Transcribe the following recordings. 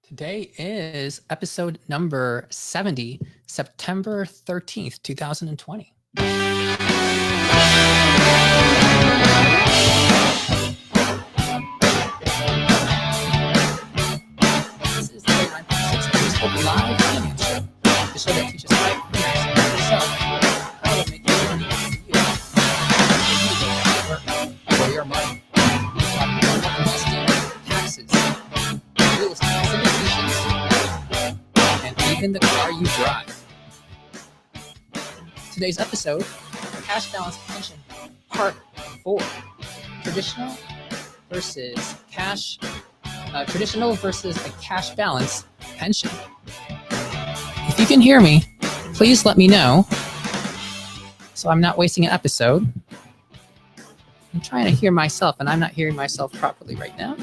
Today is episode number 70, September 13th, 2020. This is the 9.6 Facebook Live Finance Show, the show that teaches life finance and yourself how to make your money for your money. We talk about investing, taxes, real estate, syndications, and even the car you drive. Today's episode, Cash Balance Pension, Part 4. Traditional versus a cash balance pension. If you can hear me, please let me know so I'm not wasting an episode. I'm trying to hear myself and I'm not hearing myself properly right now.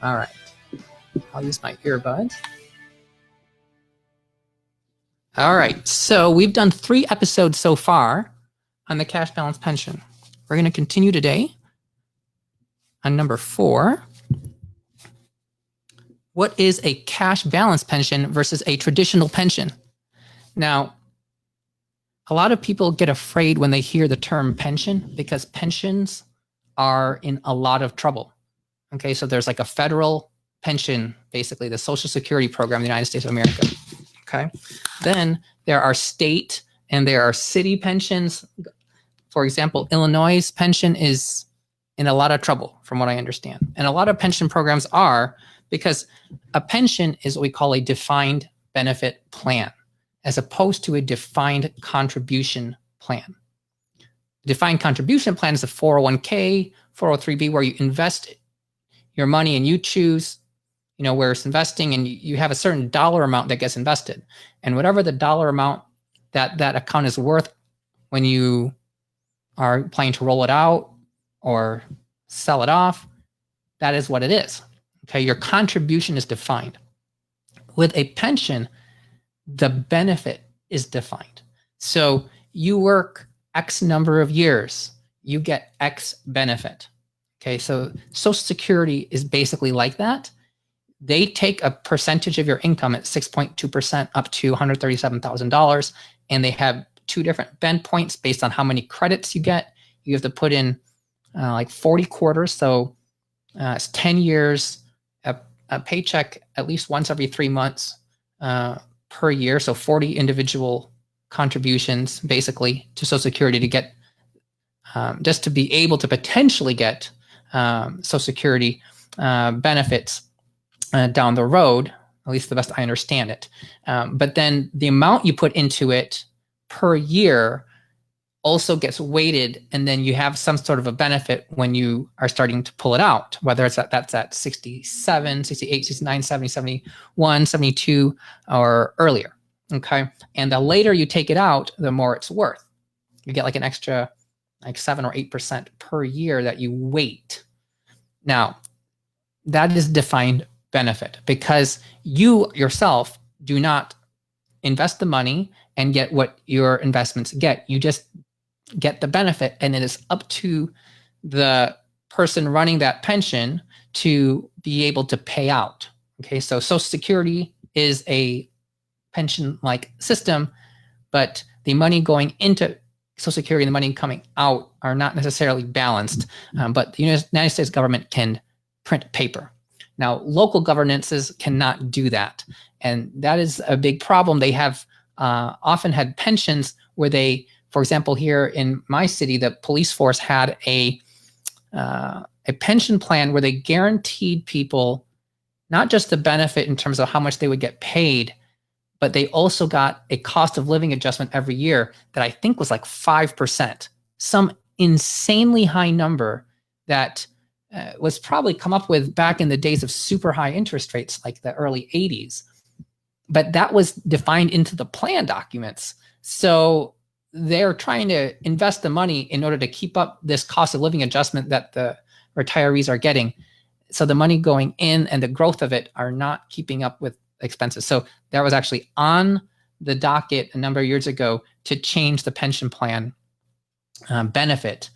All right, I'll use my earbuds. All right, so we've done 3 episodes so far on the cash balance pension. We're going to continue today on number 4. What is a cash balance pension versus a traditional pension? Now, a lot of people get afraid when they hear the term pension because pensions are in a lot of trouble. Okay, so there's like a federal pension, basically the Social Security program in the United States of America. Okay, then there are state and there are city pensions. For example, Illinois' pension is in a lot of trouble, from what I understand. And a lot of pension programs are, because a pension is what we call a defined benefit plan, as opposed to a defined contribution plan. The defined contribution plan is a 401k, 403b, where you invest your money and you choose, where it's investing, and you have a certain dollar amount that gets invested. And whatever the dollar amount that account is worth when you are planning to roll it out or sell it off, that is what it is. Okay, your contribution is defined. With a pension, the benefit is defined. So you work X number of years, you get X benefit. Okay, so Social Security is basically like that. They take a percentage of your income at 6.2% up to $137,000, and they have 2 different bend points based on how many credits you get. You have to put in like 40 quarters, so it's 10 years, a paycheck at least once every 3 months per year, so 40 individual contributions basically to Social Security to get, just to be able to potentially get Social Security benefits down the road, at least the best I understand it. But then the amount you put into it per year also gets weighted, and then you have some sort of a benefit when you are starting to pull it out, whether that's at 67, 68, 69, 70, 71, 72, or earlier. Okay. And the later you take it out, the more it's worth. You get like an extra like 7 or 8% per year that you wait. Now, that is defined benefit because you yourself do not invest the money and get what your investments get. You just get the benefit, and it is up to the person running that pension to be able to pay out. Okay, so Social Security is a pension-like system, but the money going into Social Security and the money coming out are not necessarily balanced, but the United States government can print paper. Now, local governances cannot do that, and that is a big problem. They have often had pensions where they, for example, here in my city, the police force had a pension plan where they guaranteed people not just the benefit in terms of how much they would get paid, but they also got a cost of living adjustment every year that I think was like 5%, some insanely high number that was probably come up with back in the days of super high interest rates, like the early 80s. But that was defined into the plan documents. So they're trying to invest the money in order to keep up this cost of living adjustment that the retirees are getting. So the money going in and the growth of it are not keeping up with expenses. So that was actually on the docket a number of years ago to change the pension plan benefit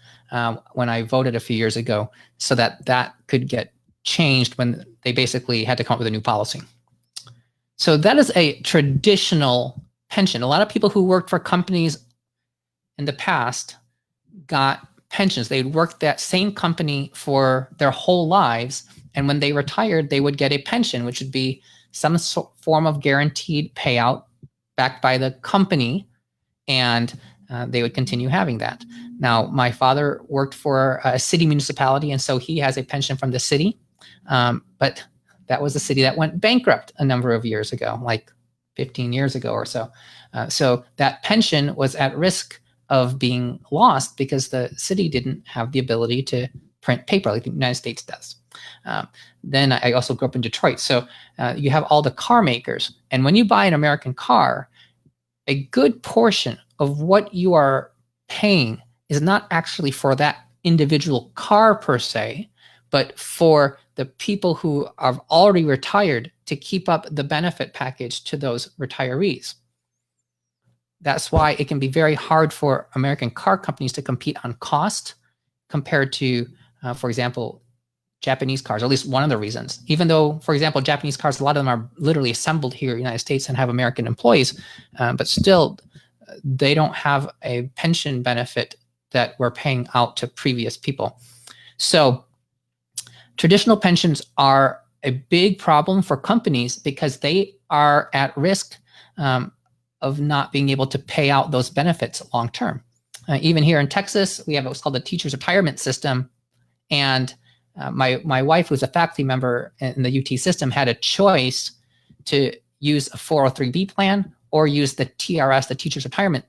when I voted a few years ago, so that that could get changed when they basically had to come up with a new policy. So that is a traditional pension. A lot of people who worked for companies in the past got pensions. They'd worked that same company for their whole lives, and when they retired, they would get a pension, which would be some form of guaranteed payout backed by the company, and they would continue having that. Now, my father worked for a city municipality, and so he has a pension from the city, but that was a city that went bankrupt a number of years ago, like 15 years ago or so. So that pension was at risk of being lost because the city didn't have the ability to print paper like the United States does. Then I also grew up in Detroit. So you have all the car makers. And when you buy an American car, a good portion of what you are paying is not actually for that individual car per se, but for the people who are already retired to keep up the benefit package to those retirees. That's why it can be very hard for American car companies to compete on cost compared to, for example, Japanese cars, or at least one of the reasons. Even though, for example, Japanese cars, a lot of them are literally assembled here in the United States and have American employees, but still they don't have a pension benefit that we're paying out to previous people. So traditional pensions are a big problem for companies because they are at risk of not being able to pay out those benefits long term. Even here in Texas, we have what's called the teacher's retirement system. And my wife, who's a faculty member in the UT system, had a choice to use a 403B plan or use the TRS, the teacher's retirement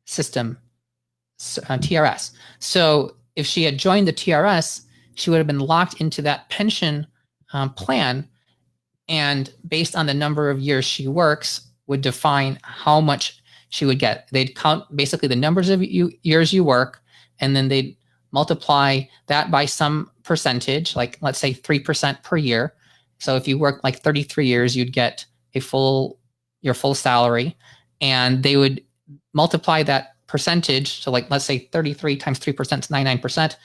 system, TRS. So if she had joined the TRS, she would have been locked into that pension plan, and based on the number of years she works would define how much she would get. They'd count basically the numbers of years you work, and then they'd multiply that by some percentage, like let's say 3% per year. So if you work like 33 years, you'd get your full salary, and they would multiply that percentage. So like, let's say 33 times 3% is 99%,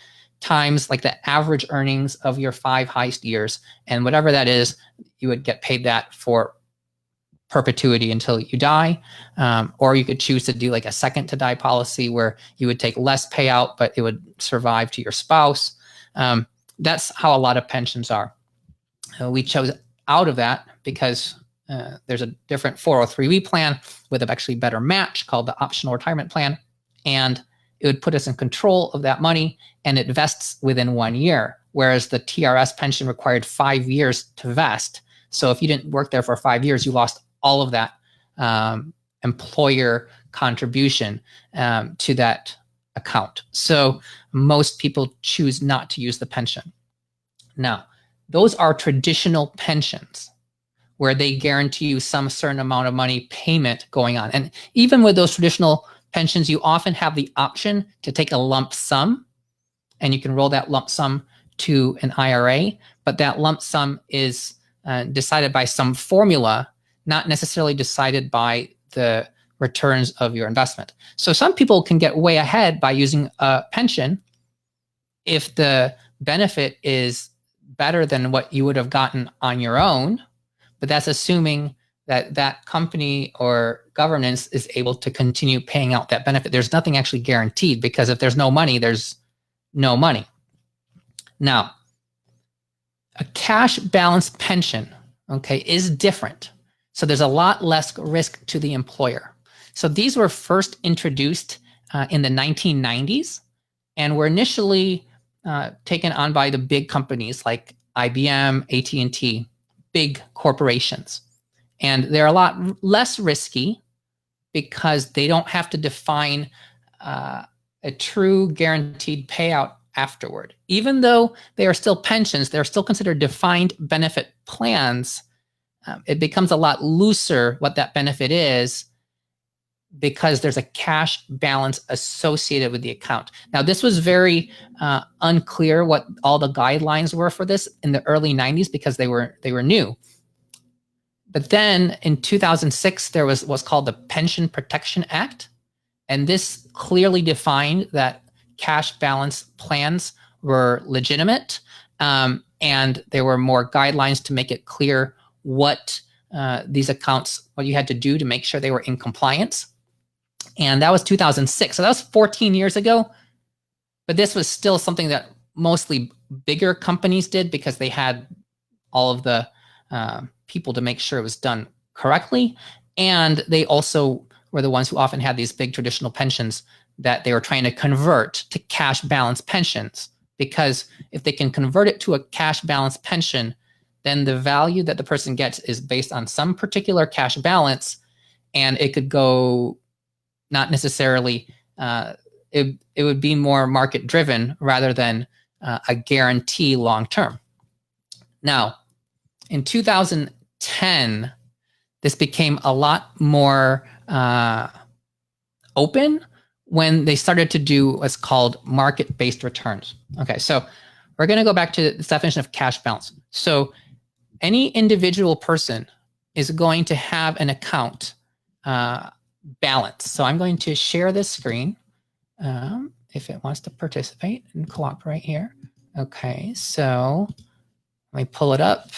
times like the average earnings of your 5 highest years. And whatever that is, you would get paid that for perpetuity until you die. Or you could choose to do like a second to die policy where you would take less payout, but it would survive to your spouse. That's how a lot of pensions are. We chose out of that because there's a different 403B plan with an actually better match called the optional retirement plan. And it would put us in control of that money, and it vests within 1 year, whereas the TRS pension required 5 years to vest. So if you didn't work there for 5 years, you lost all of that employer contribution to that account. So most people choose not to use the pension. Now, those are traditional pensions where they guarantee you some certain amount of money payment going on. And even with those traditional pensions, you often have the option to take a lump sum, and you can roll that lump sum to an IRA, but that lump sum is decided by some formula, not necessarily decided by the returns of your investment. So some people can get way ahead by using a pension if the benefit is better than what you would have gotten on your own, but that's assuming that that company or governance is able to continue paying out that benefit. There's nothing actually guaranteed, because if there's no money, there's no money. Now, a cash balance pension, okay, is different. So there's a lot less risk to the employer. So these were first introduced in the 1990s and were initially taken on by the big companies like IBM, AT&T, big corporations. And they're a lot less risky because they don't have to define a true guaranteed payout afterward. Even though they are still pensions, they're still considered defined benefit plans. It becomes a lot looser what that benefit is because there's a cash balance associated with the account. Now, this was very unclear what all the guidelines were for this in the early 90s because they were new. But then in 2006, there was what's called the Pension Protection Act. And this clearly defined that cash balance plans were legitimate, and there were more guidelines to make it clear what these accounts, what you had to do to make sure they were in compliance. And that was 2006. So that was 14 years ago. But this was still something that mostly bigger companies did because they had all of the people to make sure it was done correctly. And they also were the ones who often had these big traditional pensions that they were trying to convert to cash balance pensions. Because if they can convert it to a cash balance pension, then the value that the person gets is based on some particular cash balance, and it could go not necessarily, it would be more market driven rather than a guarantee long term. Now, in 2010, this became a lot more open when they started to do what's called market-based returns. Okay, so we're going to go back to the definition of cash balance. So any individual person is going to have an account balance. So I'm going to share this screen if it wants to participate and cooperate here. Okay, so let me pull it up.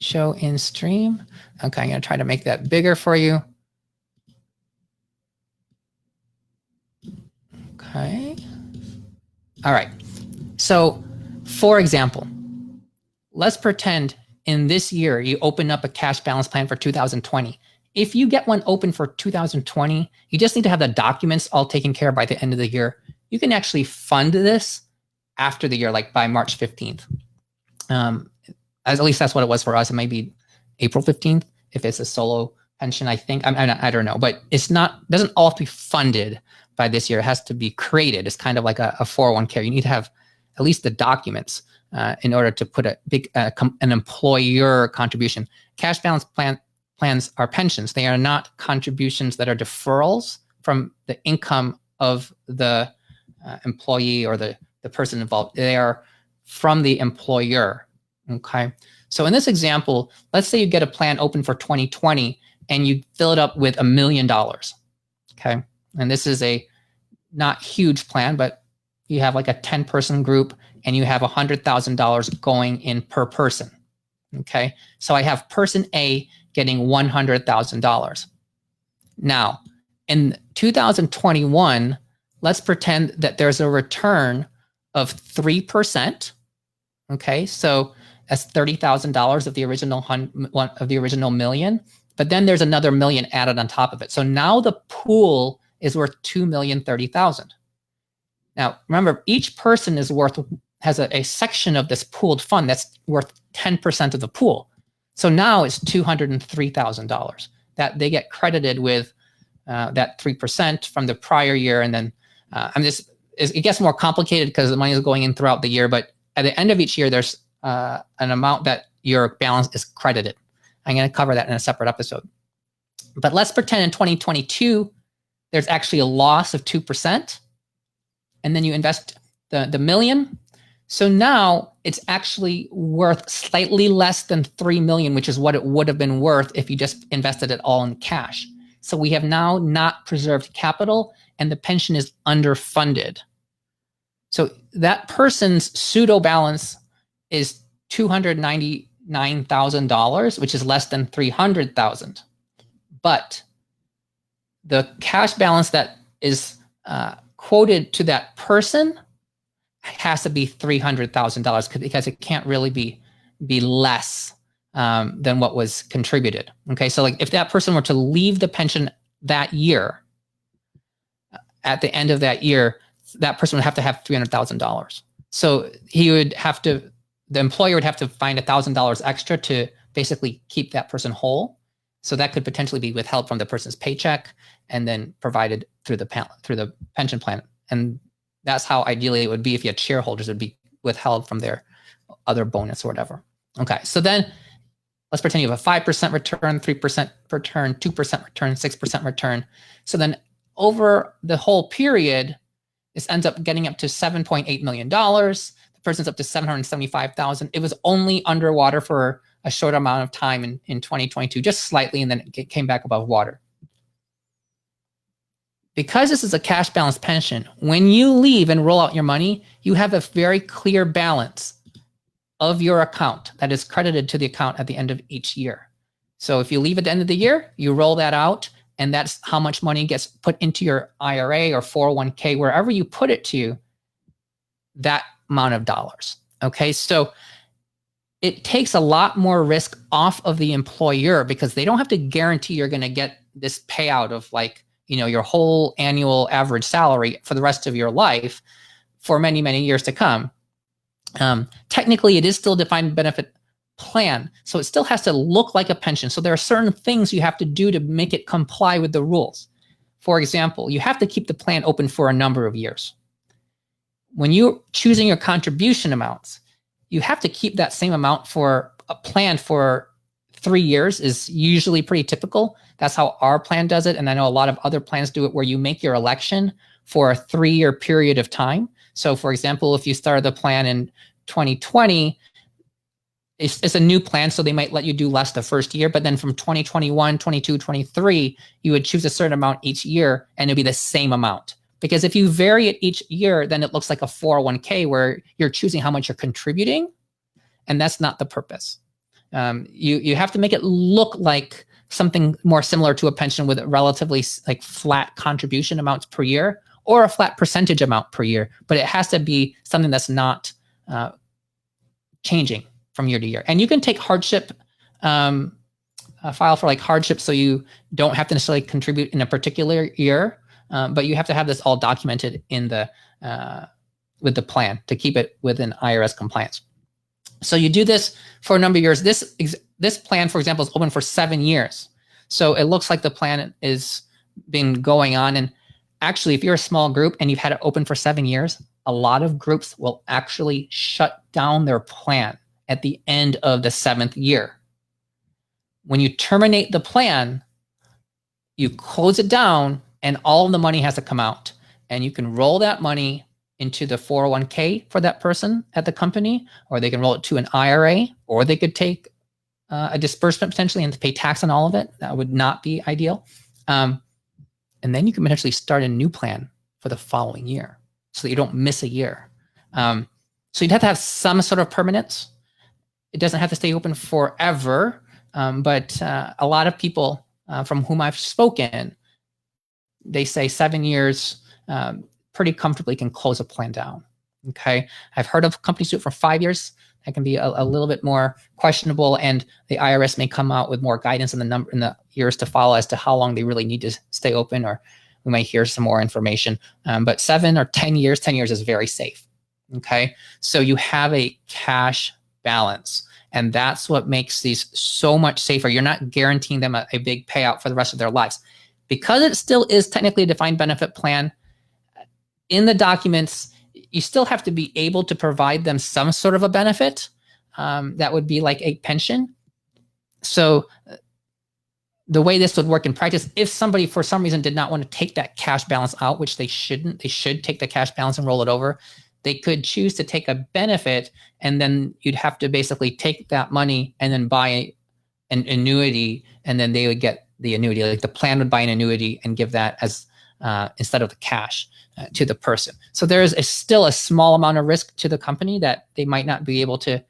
Show in stream. Okay, I'm going to try to make that bigger for you. Okay. All right. So, for example, let's pretend in this year you open up a cash balance plan for 2020. If you get one open for 2020, you just need to have the documents all taken care of by the end of the year. You can actually fund this after the year, like by March 15th. At least that's what it was for us. It might be April 15th if it's a solo pension, I think. I don't know, but it's not, doesn't all have to be funded by this year. It has to be created. It's kind of like a 401k. You need to have at least the documents in order to put a big an employer contribution. Cash balance plans are pensions. They are not contributions that are deferrals from the income of the employee or the person involved. They are from the employer. Okay. So in this example, let's say you get a plan open for 2020 and you fill it up with $1 million. Okay. And this is a not huge plan, but you have like a 10-person group and you have $100,000 going in per person. Okay. So I have person A getting $100,000. Now, in 2021, let's pretend that there's a return of 3%. Okay. So that's $30,000 of the original million, but then there's another million added on top of it. So now the pool is worth $2,030,000. Now, remember, each person has a section of this pooled fund that's worth 10% of the pool. So now it's $203,000 that they get credited with that 3% from the prior year. And then it gets more complicated because the money is going in throughout the year, but at the end of each year, there's an amount that your balance is credited. I'm going to cover that in a separate episode. But let's pretend in 2022, there's actually a loss of 2%. And then you invest the million. So now it's actually worth slightly less than 3 million, which is what it would have been worth if you just invested it all in cash. So we have now not preserved capital and the pension is underfunded. So that person's pseudo balance is $299,000, which is less than $300,000. But the cash balance that is quoted to that person has to be $300,000 because it can't really be less than what was contributed. Okay, so like if that person were to leave the pension that year, at the end of that year, that person would have to have $300,000. So the employer would have to find $1,000 extra to basically keep that person whole. So that could potentially be withheld from the person's paycheck and then provided through the pension plan. And that's how ideally it would be if you had shareholders. It would be withheld from their other bonus or whatever. Okay, so then let's pretend you have a 5% return, 3% return, 2% return, 6% return. So then over the whole period, this ends up getting up to $7.8 million. The person's up to $775,000. It was only underwater for a short amount of time in 2022, just slightly, and then it came back above water. Because this is a cash balance pension, when you leave and roll out your money, you have a very clear balance of your account that is credited to the account at the end of each year. So if you leave at the end of the year, you roll that out, and that's how much money gets put into your IRA or 401k, wherever you put it to, that amount of dollars. Okay, so it takes a lot more risk off of the employer because they don't have to guarantee you're going to get this payout of like, your whole annual average salary for the rest of your life for many, many years to come. Technically, it is still a defined benefit plan, so it still has to look like a pension. So there are certain things you have to do to make it comply with the rules. For example, you have to keep the plan open for a number of years. When you're choosing your contribution amounts, you have to keep that same amount for a plan for 3 years is usually pretty typical. That's how our plan does it. And I know a lot of other plans do it where you make your election for a 3-year period of time. So for example, if you started the plan in 2020, it's a new plan, so they might let you do less the first year, but then from 2021, 22, 23, you would choose a certain amount each year and it'd be the same amount. Because if you vary it each year, then it looks like a 401k where you're choosing how much you're contributing, and that's not the purpose. You have to make it look like something more similar to a pension with relatively like flat contribution amounts per year or a flat percentage amount per year, but it has to be something that's not changing from year to year. And you can take hardship, file for like hardship, so you don't have to necessarily contribute in a particular year, but you have to have this all documented in the with the plan to keep it within IRS compliance. So you do this for a number of years. This plan, for example, is open for 7 years. So it looks like the plan is been going on. And actually, if you're a small group and you've had it open for 7 years, a lot of groups will actually shut down their plan at the end of the 7th year. When you terminate the plan, you close it down and all of the money has to come out. And you can roll that money into the 401k for that person at the company, or they can roll it to an IRA, or they could take a disbursement potentially and pay tax on all of it. That would not be ideal. And then you can potentially start a new plan for the following year so that you don't miss a year. So you'd have to have some sort of permanence. It doesn't have to stay open forever, but a lot of people from whom I've spoken, they say 7 years pretty comfortably can close a plan down. Okay, I've heard of companies do it for 5 years. That can be a little bit more questionable, and the IRS may come out with more guidance in the years to follow as to how long they really need to stay open, or we might hear some more information. But 7 or 10 years, 10 years is very safe. Okay, so you have a cash balance, and that's what makes these so much safer. You're not guaranteeing them a big payout for the rest of their lives. Because it still is technically a defined benefit plan, in the documents, you still have to be able to provide them some sort of a benefit that would be like a pension. So the way this would work in practice, if somebody for some reason did not want to take that cash balance out, which they shouldn't, they should take the cash balance and roll it over. They could choose to take a benefit, and then you'd have to basically take that money and then buy an annuity, and then they would get the annuity. Like the plan would buy an annuity and give that as instead of the cash to the person. So there is still a small amount of risk to the company that they might not be able to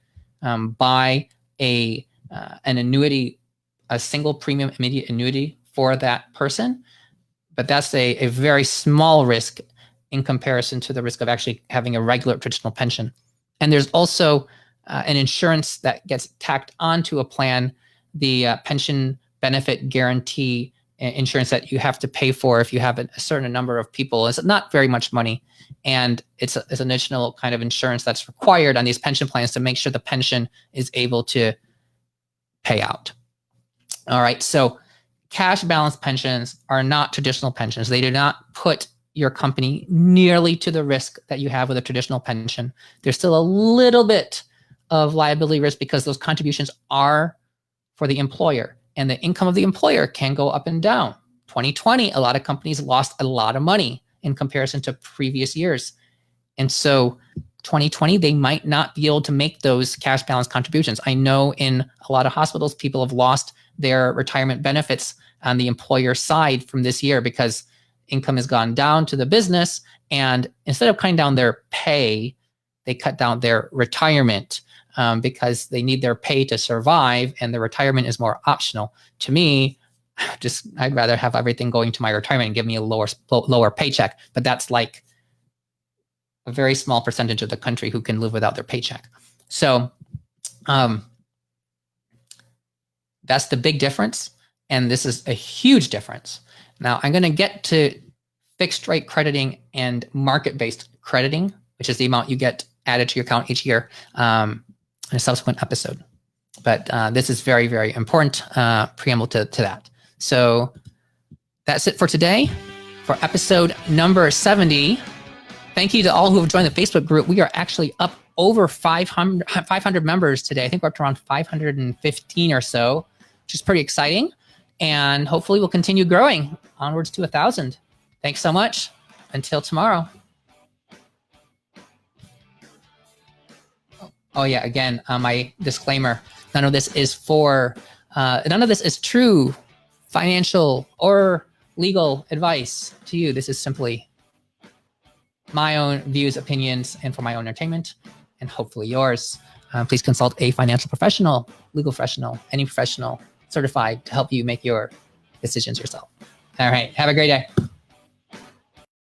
buy an annuity, a single premium immediate annuity for that person. But that's a very small risk in comparison to the risk of actually having a regular traditional pension. And there's also an insurance that gets tacked onto a plan, the pension benefit guarantee insurance that you have to pay for if you have a certain number of people. It's not very much money, and it's an additional kind of insurance that's required on these pension plans to make sure the pension is able to pay out. All right, so cash balance pensions are not traditional pensions. They do not put your company nearly to the risk that you have with a traditional pension. There's still a little bit of liability risk because those contributions are for the employer, and the income of the employer can go up and down. 2020, a lot of companies lost a lot of money in comparison to previous years. And so 2020, they might not be able to make those cash balance contributions. I know in a lot of hospitals, people have lost their retirement benefits on the employer side from this year because income has gone down to the business, and instead of cutting down their pay, they cut down their retirement because they need their pay to survive, and the retirement is more optional. To me, I'd rather have everything going to my retirement and give me a lower paycheck. But that's like a very small percentage of the country who can live without their paycheck. So that's the big difference. And this is a huge difference. Now I'm going to get to fixed rate crediting and market-based crediting, which is the amount you get added to your account each year in a subsequent episode. But this is very, very important preamble to that. So that's it for today for episode number 70. Thank you to all who have joined the Facebook group. We are actually up over 500 members today. I think we're up to around 515 or so, which is pretty exciting. And hopefully we'll continue growing onwards to 1,000. Thanks so much. Until tomorrow. Oh yeah, again, my disclaimer, none of this is true financial or legal advice to you. This is simply my own views, opinions, and for my own entertainment, and hopefully yours. Please consult a financial professional, legal professional, any professional certified to help you make your decisions yourself. All right, have a great day.